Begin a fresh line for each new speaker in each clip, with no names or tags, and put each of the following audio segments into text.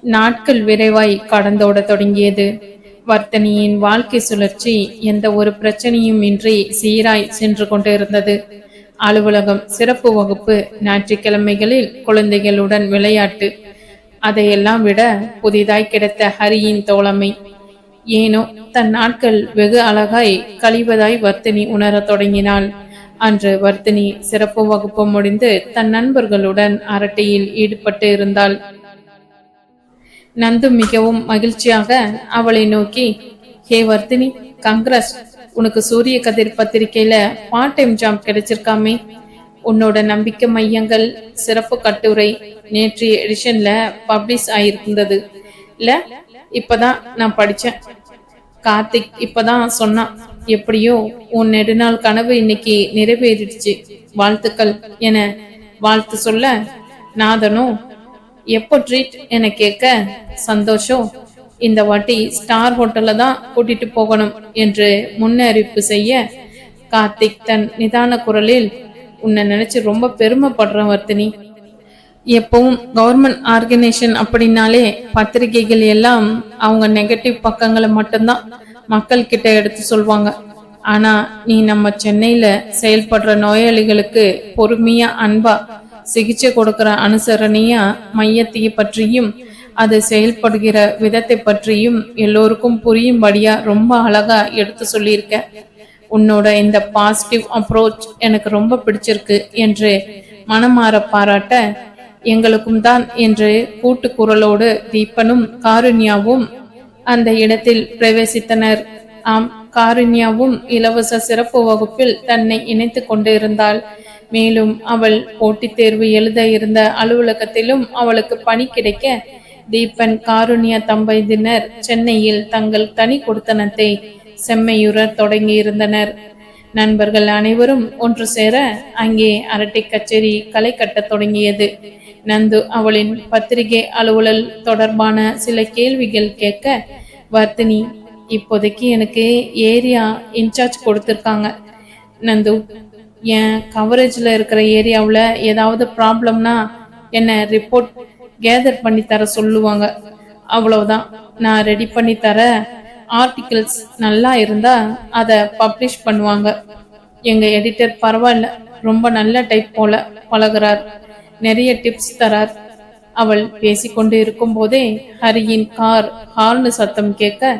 நாட்கள் விரைவாய் கடந்தோட தொடங்கியது. வர்த்தனியின் வாழ்க்கை சுழற்சி எந்த ஒரு பிரச்சனையும் இன்றி சீராய் சென்று கொண்டிருந்தது. அலுவலகம், சிறப்பு வகுப்பு, ஞாயிற்றுக்கிழமைகளில் குழந்தைகளுடன் விளையாட்டு, அதையெல்லாம் விட புதிதாய் கிடைத்த ஹரியின் தோழமை. ஏனோ தன் நாட்கள் வெகு அழகாய் கழிவதாய் வர்த்தினி உணரத் தொடங்கினாள். அன்று வர்த்தினி சிறப்பு வகுப்பு முடிந்து தன் நண்பர்களுடன் அரட்டையில் ஈடுபட்டு இருந்தாள். நந்து மிகவும் மகிழ்ச்சியாக அவளை நோக்கி, ஹே வர்த்தினி, கங்க்ரஸ், உனக்கு சூரிய கதிர் பத்திரிகையில பார்ட் டைம் ஜாப் கிடைச்சிருக்காமே. உன்னோட நம்பிக்கை மையங்கள் சிறப்பு கட்டுரை நேற்றைய எடிஷன்ல பப்ளிஷ் ஆயிருந்தது இல்ல? இப்பதான் நான் படிச்சேன். கார்த்திக் இப்பதான் சொன்னான். எப்படியோ உன் நெடுநாள் கனவு இன்னைக்கு நிறைவேறிடுச்சு, வாழ்த்துக்கள் என வாழ்த்து சொல்ல, நாதனும் எப்போ ட்ரீட் என கேட்க, சந்தோஷம், இந்த வாட்டி ஸ்டார் ஹோட்டல்ல தான் கூட்டிட்டு போகணும் என்று முன்னறிவிப்பு செய்ய, கார்த்திக் தன் நிதான குரலில், உன்னை நினைச்சு ரொம்ப பெருமைப்படுறேன் வர்த்தினி. எப்பவும் கவர்மெண்ட் ஆர்கனைசேஷன் அப்படின்னாலே பத்திரிகைகள் எல்லாம் அவங்க நெகட்டிவ் பக்கங்களை மட்டும்தான் மக்கள் கிட்ட எடுத்து சொல்வாங்க. ஆனா நீ நம்ம சென்னையில செயல்படுற நோயாளிகளுக்கு பொறுமையா, அன்பா சிகிச்சை கொடுக்கிற அனுசரணையா மையத்தை பற்றியும் அது செயல்படுகிற விதத்தை பற்றியும் எல்லோருக்கும் புரியும்படியா ரொம்ப அழகா எடுத்து சொல்லியிருக்க. உன்னோட இந்த பாசிட்டிவ் அப்ரோச் எனக்கு ரொம்ப பிடிச்சிருக்கு என்று மனமாற பாராட்ட, எங்களுக்கும் தான் என்று கூட்டு குரலோடு தீபனும் காருண்யாவும் அந்த இடத்தில் பிரவேசித்தனர். ஆம், காருண்யாவும் இலவச சிறப்பு வகுப்பில் தன்னை இணைத்து கொண்டு இருந்தாள். மேலும் அவள் போட்டித் தேர்வு எழுத இருந்த அலுவலகத்திலும் அவளுக்கு பணி கிடைக்க தீபன், காருண்யா தம்பதியினர் சென்னையில் தங்கள் தனி கொடுத்தனத்தை செம்மையுற தொடங்கி இருந்தனர். நண்பர்கள் அனைவரும் ஒன்று சேர அங்கே அரட்டை கச்சேரி களை கட்டத் தொடங்கியது. நந்து அவளின் பத்திரிகை அலுவலல் தொடர்பான சில கேள்விகள் கேட்க, வர்த்தினி, இப்போதைக்கு எனக்கு ஏரியா இன்சார்ஜ் கொடுத்துருக்காங்க நந்து. என் கவரேஜ்ல இருக்கிற ஏரியாவில் ஏதாவது ப்ராப்ளம்னா என்ன ரிப்போர்ட் கேதர் பண்ணி தர சொல்லுவாங்க. அவ்வளவுதான். நான் ரெடி பண்ணி தர ஆர்டிகிள்ஸ் நல்லா இருந்தா அதை பப்ளிஷ் பண்ணுவாங்க. எங்க எடிட்டர் பரவாயில்ல, ரொம்ப நல்ல டைப் போல பழகிறார், நிறைய டிப்ஸ் தரார். அவள் பேசிக்கொண்டு இருக்கும் போதே ஹரியின் கார் ஹார்னு சத்தம் கேட்க,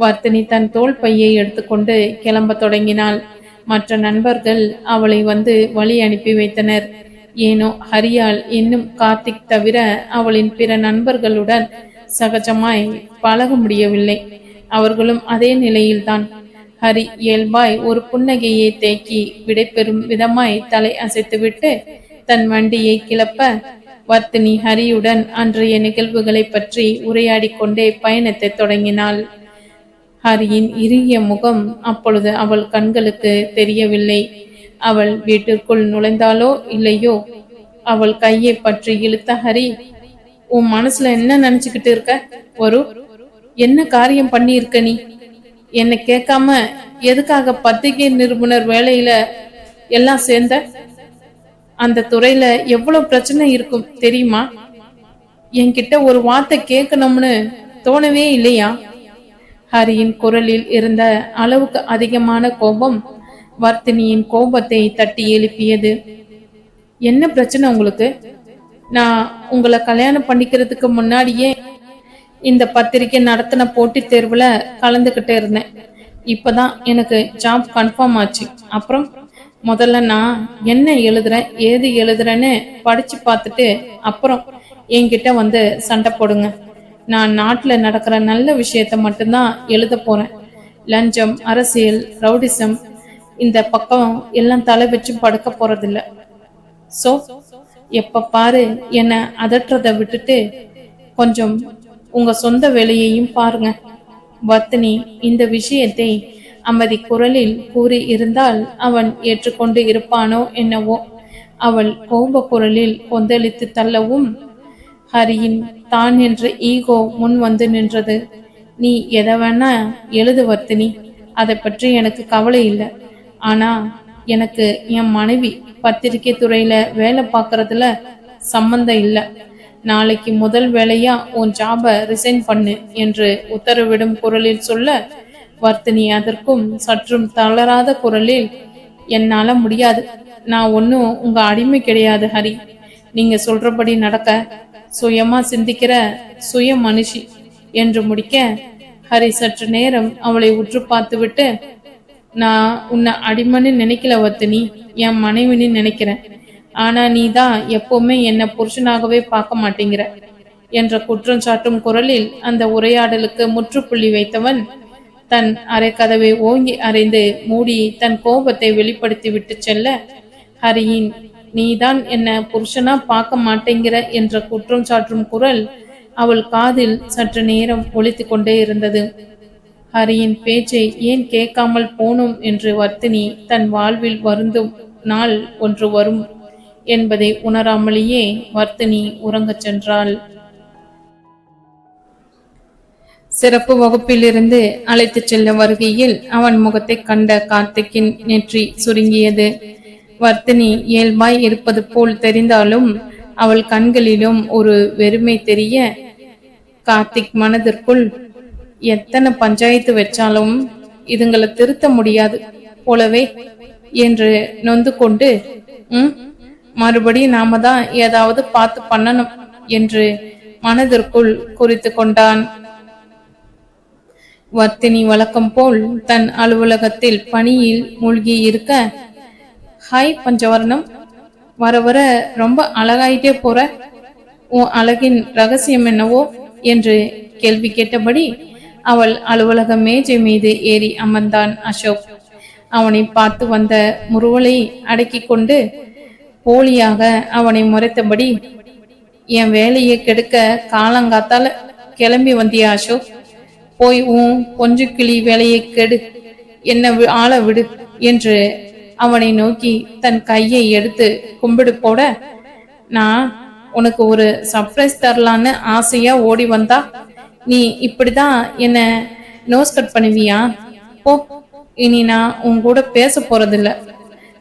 வர்த்தினி தன் தோள் பையை எடுத்துக்கொண்டு கிளம்ப தொடங்கினாள். மற்ற நண்பர்கள் அவளை வந்து வழி அனுப்பி வைத்தனர். ஏனோ ஹரியால் இன்னும் கார்த்திக் தவிர அவளின் பிற நண்பர்களுடன் சகஜமாய் பழக முடியவில்லை. அவர்களும் அதே நிலையில்தான். ஹரி இயல்பாய் ஒரு புன்னகையை தேக்கி விடைபெறும் விதமாய் தலை அசைத்துவிட்டு தன் வண்டியை கிளப்ப, வர்த்தினி ஹரியுடன் அன்றைய நிகழ்வுகளை பற்றி உரையாடி கொண்டே பயணத்தை தொடங்கினாள். ஹரியின் இறுகிய முகம் அப்பொழுது அவள் கண்களுக்கு தெரியவில்லை. அவள் வீட்டிற்குள் நுழைந்தாலோ இல்லையோ, அவள் கையை பற்றி இழுத்த ஹரி, உன் மனசுல என்ன நினைச்சுக்கிட்டு இருக்க? ஒரு என்ன காரியம் பண்ணி இருக்க நீ? என்னை கேட்காம எதுக்காக பத்திரிகை நிருபுணர் வேலையில எல்லாம் சேர்ந்த? அந்த துறையில எவ்வளவு பிரச்சனை இருக்கும் தெரியுமா? என்கிட்ட ஒரு வார்த்தை கேட்கணும்னு தோணவே இல்லையா? ஹரியின் குரலில் இருந்த அளவுக்கு அதிகமான கோபம் வர்த்தினியின் கோபத்தை தட்டி எழுப்பியது. என்ன பிரச்சனை உங்களுக்கு? நான் உங்களை கல்யாணம் பண்ணிக்கிறதுக்கு முன்னாடியே இந்த பத்திரிகை நடத்தின போட்டித் தேர்வுல கலந்துகிட்டே இருந்தேன். இப்பதான் எனக்கு ஜாப் கன்ஃபார்ம் ஆச்சு. அப்புறம் முதல்ல நான் என்ன எழுதுறேன், ஏது எழுதுறேன்னு படிச்சு பார்த்துட்டு அப்புறம் என்கிட்ட வந்து சண்டை போடுங்க. நான் நாட்டுல நடக்கிற நல்ல விஷயத்த மட்டும்தான் எழுத போறேன். லஞ்சம், அரசியல், ரவுடிசம் இந்த பக்கம் எல்லாம் தலை வச்சு படுக்க போறதில்ல. சோ எப்ப பாரு என்ன அதற்றதை விட்டுட்டு கொஞ்சம் உங்க சொந்த வேலையையும் பாருங்க. வர்த்தினி இந்த விஷயத்தை அமைதி குரலில் கூறி இருந்தால் அவன் ஏற்றுக்கொண்டு இருப்பானோ என்னவோ. அவள் கோப குரலில் கொந்தளித்து தள்ளவும் ஹரியின் தான் என்ற ஈகோ முன் வந்து நின்றது. நீ எதை வேணா எழுது வர்த்தினி, அதை பற்றி எனக்கு கவலை இல்லை. ஆனா எனக்கு என் மனைவி பத்திரிகை துறையில வேலை பார்க்கறதுல சம்பந்தம் இல்லை. நாளைக்கு முதல் வேலையா உன் ஜாபை ரிசைன் பண்ணு என்று உத்தரவிடும் குரலில் சொல்ல, வர்த்தினி அதற்கும் சற்றும் தளராத குரலில், என்னால முடியாது. நான் ஒன்னும் உங்க அடிமை கிடையாது ஹரி. நீங்க சொல்றபடி நடக்க சுயமா சிந்திக்கிற சுய மனுஷி என்று முடிக்க, ஹரி சற்று நேரம் அவளை உற்று பார்த்துவிட்டு, நான் உன்னை அடிமைன்னு நினைக்கல வர்த்தினி, என் மனைவின்னு நினைக்கிறேன். ஆனா நீ தான் எப்பவுமே என்ன புருஷனாகவே பார்க்க மாட்டேங்கிற என்ற குற்றம் சாட்டும் குரலில் அந்த உரையாடலுக்கு முற்றுப்புள்ளி வைத்தவன் தன் அரைக்கதவை ஓங்கி அறைந்து மூடி தன் கோபத்தை வெளிப்படுத்தி விட்டு செல்ல, ஹரியின் நீதான் என்ன புருஷனா பார்க்க மாட்டேங்கிற என்ற குற்றம் சாற்றும் குரல் அவள் காதில் சற்று நேரம் ஒலித்து கொண்டே இருந்தது. ஹரியின் பேச்சை ஏன் கேட்காமல் போனோம் என்று வர்த்தினி தன் வாழ்வில் வருந்தும் நாள் ஒன்று வரும் என்பதை உணராமலேயே வர்த்தினி உறங்கச் சென்றாள். சிறப்பு வகுப்பிலிருந்து அழைத்துச் செல்ல வருகையில் அவன் முகத்தை கண்ட கார்த்திக்கின் நெற்றி சுருங்கியது. வர்த்தினி இயல்பாய் இருப்பது போல் தெரிந்தாலும் அவள் கண்களிலும் ஒரு வெறுமை தெரிய, கார்த்திக் மனதிற்குள் எத்தனை பஞ்சாயத்து வச்சாலும் இதுங்களை திருத்த முடியாது போலவே என்று நொந்து கொண்டு, மறுபடியும் நாம தான் ஏதாவது பார்த்து பண்ணணும் என்று மனதிற்குள் குறித்து கொண்டான். வர்த்தினி வழக்கம் போல் தன் அலுவலகத்தில் பணியில் மூழ்கி இருக்க, ஹாய் பஞ்சவர்ணம், வர வர ரொம்ப அழகாயிட்டே போற, உன் அழகின் ரகசியம் என்னவோ என்று கேள்வி கேட்டபடி அவள் அலுவலக மேஜை மீது ஏறி அமர்ந்தான் அசோக். அவனை பார்த்து வந்த முறுவலை அடக்கி கொண்டு போலியாக அவனை முறைத்தபடி, என் வேலையை கெடுக்க காலங்காத்தால கிளம்பி வந்தியா அசோக்? போய் உன் கொஞ்சு கிளி வேலையை கெடு, என்ன ஆள விடு என்று அவனை நோக்கி தன் கையை எடுத்து கும்பிடு போட, நான் உனக்கு ஒரு சர்ப்ரைஸ் தரலான்னு ஆசையா ஓடி வந்தா நீ இப்படிதான் என்ன நோஸ் கட் பண்ணுவியா? போ, இனி நான் உன் கூட பேச போறதில்ல.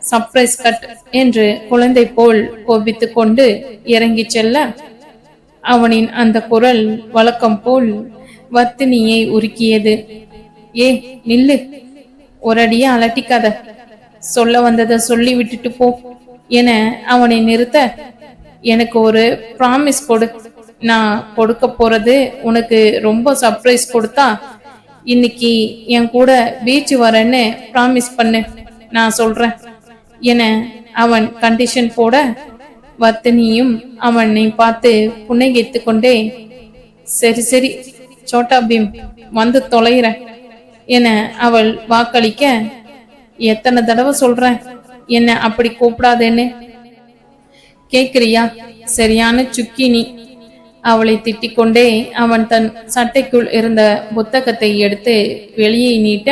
சர்ப்ரைஸ் கட் என்று குழந்தை போல் கோபித்து கொண்டு இறங்கி செல்ல, அவனின் அந்த குரல் வழக்கம் போல் வர்த்தினியை உருக்கியது. ஏ நில்லு, ஒரு அடியா அலட்டிக்காத, சொல்ல வந்ததை சொல்லி விட்டுட்டு போ என அவனை நிறுத்த, எனக்கு ஒரு ப்ராமிஸ் கொடு. நான் கொடுக்க போறது உனக்கு ரொம்ப சர்ப்ரைஸ் கொடுத்தா இன்னைக்கு என் கூட பீச் வரேன்னு ப்ராமிஸ் பண்ணு, நான் சொல்றேன் என அவன் கண்டிஷன் போட, வர்த்தினியும் அவனை பார்த்து புன்னகைத்து கொண்டே, சரி சரி சோட்டா பீம், வந்து தொலைகிற என அவள் வாக்களிக்க, எத்தனை தடவை சொல்றேன் என்ன அப்படி கூப்பிடாதேன்னு, கேக்குறியா? சரியான சுக்கினி. அவளை திட்டிக் கொண்டே அவன் தன் சட்டைக்குள் இருந்த புத்தகத்தை எடுத்து வெளியே நீட்ட,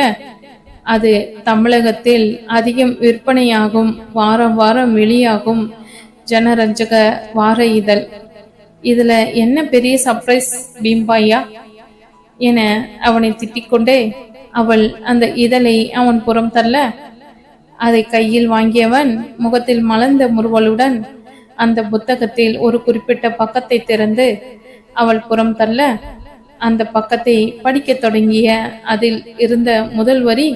அது தமிழகத்தில் அதிகம் விற்பனையாகும் வாரம் வாரம் வெளியாகும் ஜனரஞ்சக வார இதழ். இதுல என்ன பெரிய சர்ப்ரைஸ் பீம்பாயா என அவனை திட்டிக்கொண்டே அவள் அந்த இதழை அவன் புறம் தள்ள, அதை கையில் வாங்கியவன் முகத்தில் மலர்ந்த முறுவலுடன் அந்த புத்தகத்தில் ஒரு குறிப்பிட்ட பக்கத்தை திறந்து அவள் புறம் தள்ள, அந்த பக்கத்தை படிக்க தொடங்கிய அதில் இருந்த முதல் வரி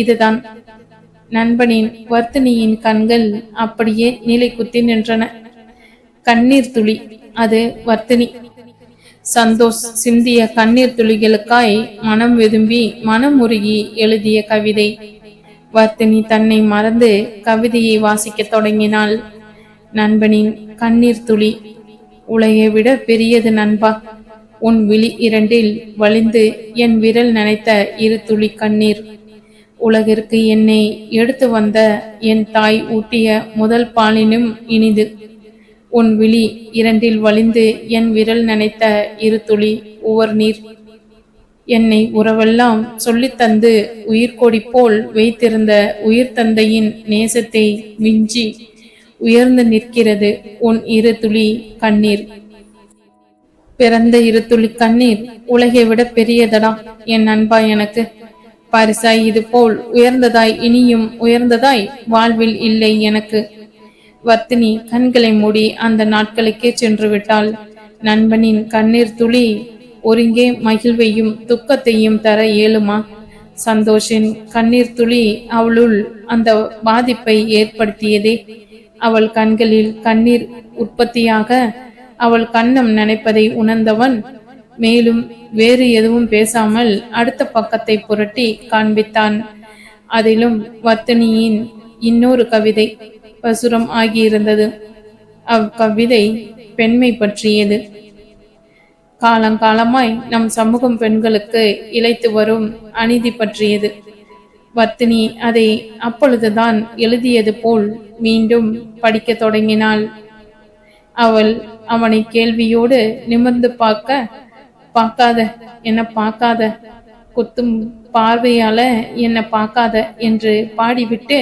இதுதான். நண்பனின் வர்த்தினியின் கண்கள் அப்படியே நீலை குத்தி நின்றன. கண்ணீர் துளி, அது வர்த்தினி. சந்தோஷ் சிந்திய கண்ணீர் துளிகளுக்காய் மனம் விரும்பி மனம் உருகி எழுதிய கவிதை. வர்த்தினி தன்னை மறந்து கவிதையை வாசிக்க தொடங்கினாள். நண்பனின் கண்ணீர் துளி, உலகை விட பெரியது நண்பா. உன் விழி இரண்டில் வலிந்து என் விரல் நனைத்த இரு துளி கண்ணீர். உலகிற்கு என்னை எடுத்து வந்த என் தாய் ஊட்டிய முதல் பாலினும் இனிது. உன் விழி இரண்டில் வலிந்து என் விரல் நனைத்த இரு துளி உவர் நீர். என்னை உறவெல்லாம் சொல்லித்தந்து உயிர்கொடி போல் வைத்திருந்த உயிர் தந்தையின் நேசத்தை மிஞ்சி உயர்ந்து நிற்கிறது உன் இரு துளி கண்ணீர். பிறந்த இரு துளி கண்ணீர் உலகை விட பெரியதடா என் நண்பா. எனக்கு பரிசாய் இது போல் உயர்ந்ததாய் இனியும் உயர்ந்ததாய் வாழ்வில் இல்லை எனக்கு. வர்த்தினி கண்களை மூடி அந்த நாட்களுக்கே சென்று விட்டாள். நண்பனின் கண்ணீர் துளி ஒருங்கே மகிழ்வையும் துக்கத்தையும் தர இயலுமா? சந்தோஷின் கண்ணீர் துளி அவளுள் அந்த பாதிப்பை ஏற்படுத்தியதே. அவள் கண்களில் கண்ணீர் உற்பத்தியாக அவள் கண்ணம் நினைப்பதை உணர்ந்தவன் மேலும் வேறு எதுவும் பேசாமல் அடுத்த பக்கத்தை புரட்டி காண்பித்தான். அதிலும் வர்த்தினியின் இன்னொரு கவிதை பசுரம் ஆகியிருந்தது. அக்கவிதை பெண்மை பற்றியது. காலங்காலமாய் நம் சமூகம் பெண்களுக்கு இழைத்து வரும் அநீதி பற்றியது. வர்த்தினி அதை அப்பொழுதுதான் எழுதியது போல் மீண்டும் படிக்க தொடங்கினாள். அவள் அவனை கேள்வியோடு நிமிர்ந்து பார்க்காத என்ன பார்க்காத, குத்தும் பார்வையால என்ன பார்க்காத என்று பாடிவிட்டு,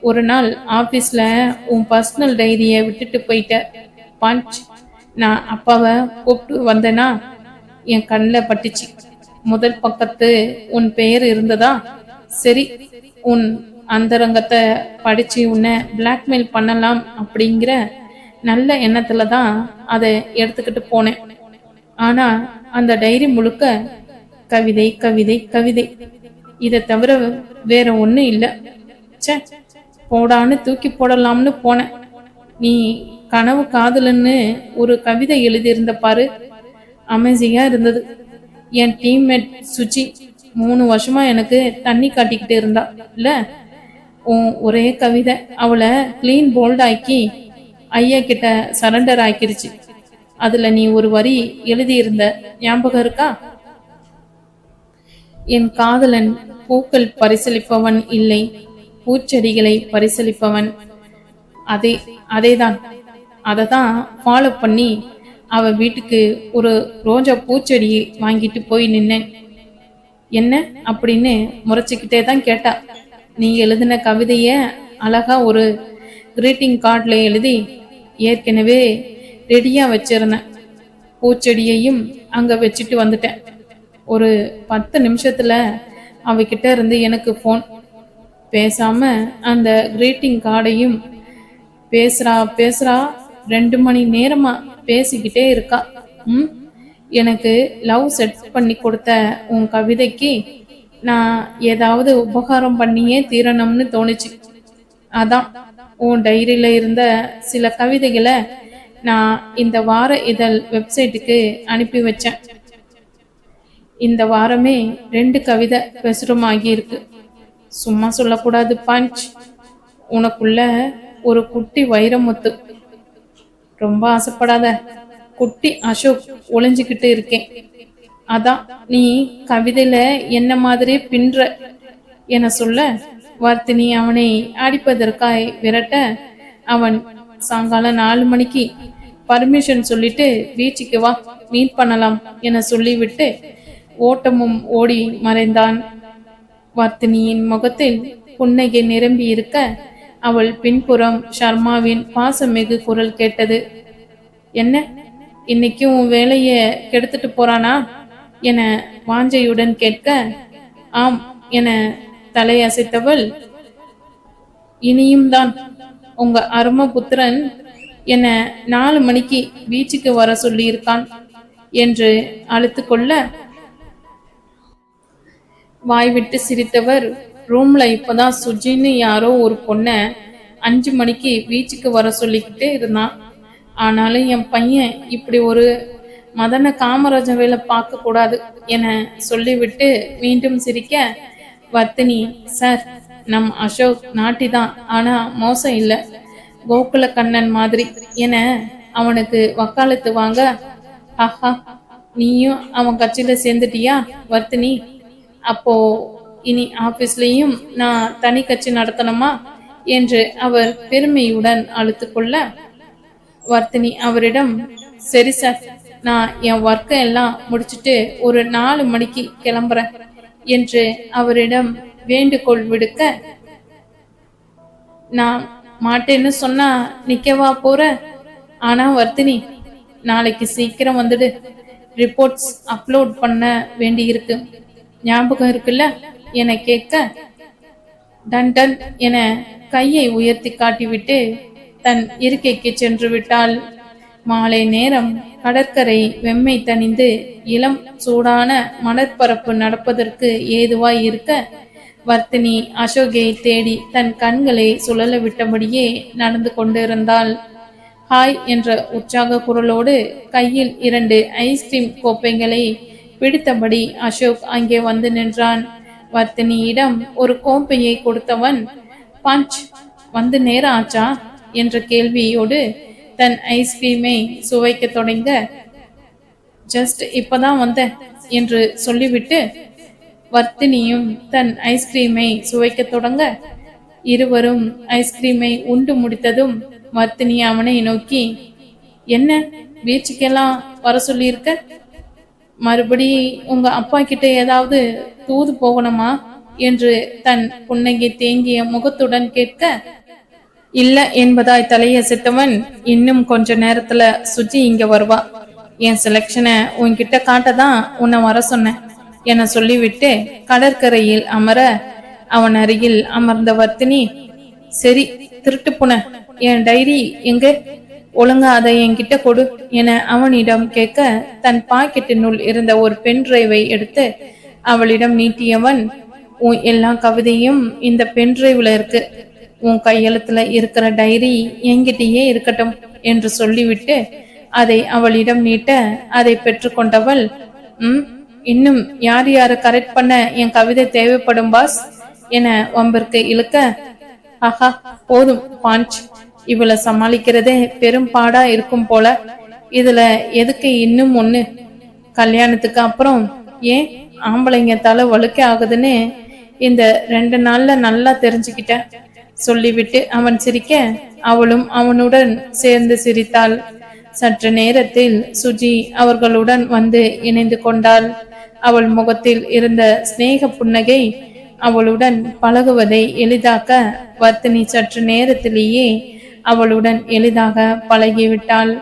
ஒரு நாள் ஆபீஸ்ல உன் பர்சனல் டைரிய விட்டுட்டு போயிட்ட பஞ்ச். நான் அப்பாவை கூப்பிட்டு வந்தேனா என் கண்ணில் பட்டுச்சு. முதல் பக்கத்து உன் பெயர் இருந்ததா? சரி, உன் அந்தரங்கத்தை படிச்சு உன்னை பிளாக்மெயில் பண்ணலாம் அப்படிங்கிற நல்ல எண்ணத்துல தான் அதை எடுத்துக்கிட்டு போனேன். ஆனா அந்த டைரி முழுக்க கவிதை கவிதை கவிதை. இதை தவிர வேற ஒன்றும் இல்லை. சே, போடான்னு தூக்கி போடலாம்னு போனேன். நீ கனவு காதலன்னு ஒரு கவிதை எழுதியிருந்த பாரு, அமேசிங்கா இருந்தது. என் டீம்மேட் சுச்சி 3 வருஷமா எனக்கு தண்ணி காட்டிக்கிட்டு இருந்தா இல்ல. ஒரே கவிதை அவளை கிளீன் போல்ட் ஆக்கி ஐயா கிட்ட சரண்டர் ஆக்கிருச்சு. அதுல நீ ஒரு வரி எழுதியிருந்த ஞாபகம் இருக்கா? என் காதலன் பூக்கள் பரிசளிப்பவன் இல்லை, பூச்செடிகளை பரிசளிப்பவன். அதேதான். அததான் ஃபாலோ பண்ணி அவ வீட்டுக்கு ஒரு ரோஜா பூச்செடி வாங்கிட்டு போய் நின்னேன். என்ன அப்படின்னு முறைச்சிக்கிட்டே தான் கேட்டா. நீ எழுதின கவிதைய அழகா ஒரு கிரீட்டிங் கார்ட்ல எழுதி ஏற்கனவே ரெடியா வச்சிருந்தேன். பூச்செடியையும் அங்க வச்சுட்டு வந்துட்டேன். ஒரு 10 நிமிஷத்துல அவகிட்ட இருந்து எனக்கு போன். பேசாம அந்த கிரீட்டிங் கார்டையும் பேசுறா 2 மணி நேரமா பேசிக்கிட்டே இருக்கா. எனக்கு லவ் செட் பண்ணி கொடுத்த உன் கவிதைக்கு நான் ஏதாவது உபகாரம் பண்ணியே தீரணும்னு தோணுச்சு. அதான் உன் டைரியில இருந்த சில கவிதைகளை நான் இந்த வார இதழ் வெப்சைட்டுக்கு அனுப்பி வச்சேன். இந்த வாரமே 2 கவிதை பிரசுரமாகி இருக்கு. சும்மா சொல்லக்கூடாது பஞ்ச். உனக்குள்ள ஒரு குட்டி வைரமுத்து. ரொம்ப ஆசைப்படாத, குட்டி அசோக் ஒளிஞ்சுக்கிட்டு இருக்கேன். அதான் நீ கவிதையில என்ன மாதிரி பின்ற என சொல்ல வர்த்தினி அவனை அடிப்பதற்காய் விரட்ட அவன் சாயங்காலம் 4 மணிக்கு பர்மிஷன் சொல்லிட்டு பீச்சுக்கு வா, மீட் பண்ணலாம் என சொல்லிவிட்டு ஓட்டமும் ஓடி மறைந்தான். வர்த்தினியின் முகத்தில் புன்னகை நிரம்பி இருக்க அவள் பின்புறம் ஷர்மாவின் பாசமிகு குரல் கேட்டது. என்ன, இன்னைக்கும் உன் வேலைய கெடுத்துட்டு போறானா என வாஞ்சையுடன் கேட்க, ஆம் என தலையசைத்தவள், இனியும் தான் உங்க அரும புத்திரன் என 4 மணிக்கு பீச்சுக்கு வர சொல்லி இருக்கான் என்று அழுத்து கொள்ள வாய்விட்டு சிரித்தவர், ரூம்ல இப்பதான் சுஜின்னு யாரோ ஒரு பொண்ண 5 மணிக்கு பீச்சுக்கு வர சொல்லிக்கிட்டே இருந்தான். ஆனாலும் என் பையன் இப்படி ஒரு மதன காமராஜ வேலை பார்க்க கூடாது என சொல்லிவிட்டு மீண்டும் சிரிக்க, வர்த்தினி சார், நம் அசோக் நாட்டிதான், ஆனா மோசம் இல்ல, கோகுல கண்ணன் மாதிரி என அவனுக்கு வக்காலத்து வாங்க, ஆஹா நீயும் அவன் கட்சியில சேர்ந்துட்டியா வர்த்தினி? அப்போ இனி ஆபீஸ்லயும் நான் தனி கட்சி நடத்தணுமா என்று அவர் பெருமையுடன் அழுத்து கொள்ள, வர்த்தினி அவரிடம், சரி சார், நான் என் ஒர்க்கை எல்லாம் முடிச்சுட்டு ஒரு 4 மணிக்கு கிளம்புறேன் என்று அவரிடம் வேண்டுகோள் விடுக்க, நான் மாட்டேன்னு சொன்னா நிக்கவா போற? ஆனா வர்த்தினி, நாளைக்கு சீக்கிரம் வந்துடு, ரிப்போர்ட்ஸ் அப்லோட் பண்ண வேண்டி இருக்கு, ஞாபகம் இருக்குல்ல என கேட்க, டன் டன் என கையை உயர்த்தி காட்டிவிட்டு தன் இருக்கைக்கு சென்று விட்டாள். மாலை நேரம் கடற்கரை வெம்மை தணிந்து இளம் சூடான மணற்பரப்பு நடப்பதற்கு ஏதுவாய் இருக்க வர்த்தினி அசோகை தேடி தன் கண்களை சுழல விட்டபடியே நடந்து கொண்டிருந்தாள். ஹாய் என்ற உற்சாக குரலோடு கையில் 2 ஐஸ்கிரீம் கோப்பைகளை பிடித்தபடி அசோக் அங்கே வந்து நின்றான். வர்த்தினியிடம் ஒரு கோப்பையை கொடுத்தவன், பஞ்ச் வந்து நேரம் ஆச்சா என்ற கேள்வியோடு தன் ஐஸ்கிரீமை சுவைக்க தொடங்க, ஜஸ்ட் இப்பதான் வந்தேன் என்று சொல்லிவிட்டு வர்த்தினியும் தன் ஐஸ்கிரீமை சுவைக்க தொடங்க, இருவரும் ஐஸ்கிரீமை உண்டு முடித்ததும் வர்த்தினி அவனை நோக்கி, என்ன பீச்சுக்கெல்லாம் வர சொல்லியிருக்க? மறுபடி உங்க அப்பா கிட்ட ஏதாவது தூது போகணுமா என்று தன் புன்னகை தேங்கிய முகத்துடன் கேட்க, இல்ல என்பதாய் தலையசைத்தவன், இன்னும் கொஞ்ச நேரத்துல சுஜி இங்க வருவா, என் செலக்ஷனை உன்கிட்ட காட்டதான் உன்னை வர சொன்னேன் என சொல்லிவிட்டு கடற்கரையில் அமர அவன் அருகில் அமர்ந்த வர்த்தினி, சரி திருட்டு புன, என் டைரி எங்க, ஒழுங்கா அதை என்கிட்ட கொடு என அவனிடம் கேட்க தன் பாக்கெட்டினுள் இருந்த ஒரு பென் டிரைவை எடுத்து அவளிடம் நீட்டியவன், உன் எல்லா கவிதையும் இந்த பென் டிரைவ்ல இருக்கு, உன் கையெழுத்துல இருக்கிற டைரி என்கிட்டயே இருக்கட்டும் என்று சொல்லிவிட்டு அதை அவளிடம் நீட்ட அதை பெற்றுக்கொண்டவள், இன்னும் யார் யாரை கரெக்ட் பண்ண என் கவிதை தேவைப்படும் பாஸ் என வம்பிற்கு இழுக்க, ஆஹா போதும் பாஞ்ச், இவளை சமாளிக்கிறதே பெரும் பாடா இருக்கும் போல, இதுல எதுக்கு இன்னும் ஒண்ணு, கல்யாணத்துக்கு அப்புறம் ஏன் ஆம்பளைங்க தலை வழுக்க ஆகுதுன்னு இந்த 2 நாள்ல நல்லா தெரிஞ்சுக்கிட்டேன் சொல்லிவிட்டு அவன் சிரிக்க அவளும் அவனுடன் சேர்ந்து சிரித்தாள். சற்று நேரத்தில் சுஜி அவர்களுடன் வந்து இணைந்து கொண்டாள். அவள் முகத்தில் இருந்த சிநேக புன்னகை அவளுடன் பழகுவதை எளிதாக்க வர்த்தினி சற்று நேரத்திலேயே அவளுடன் எளிதாக பழகிவிட்டாள்.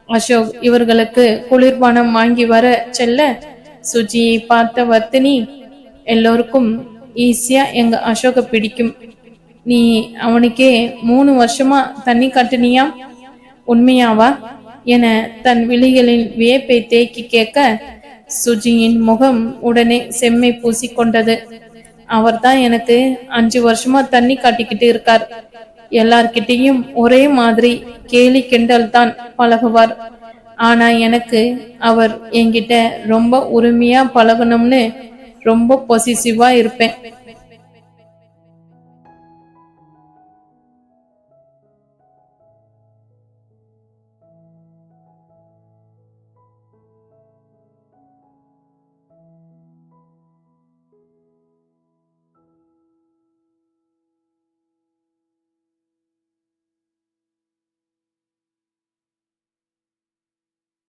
அசோக் இவர்களுக்கு குளிர்பானம் வாங்கி வர செல்ல சுஜியை பார்த்த வர்த்தினி, எல்லோருக்கும் ஈஸியா எங்க அசோக பிடிக்கும், நீ அவனுக்கே 3 வருஷமா தண்ணி காட்டுனியா, உண்மையாவா என தன் விழிகளின் வியப்பை தேக்கி கேட்க சுஜியின் முகம் உடனே செம்மை பூசிக்கொண்டது. அவர்தான் எனக்கு 5 வருஷமா தண்ணி காட்டிக்கிட்டு இருக்கார், எல்லார்கிட்டையும் ஒரே மாதிரி கேலி கிண்டல் தான் பழகுவார், ஆனா எனக்கு அவர் என்கிட்ட ரொம்ப உரிமையா பழகணும்னு ரொம்ப பொசிசிவா இருப்பேன்.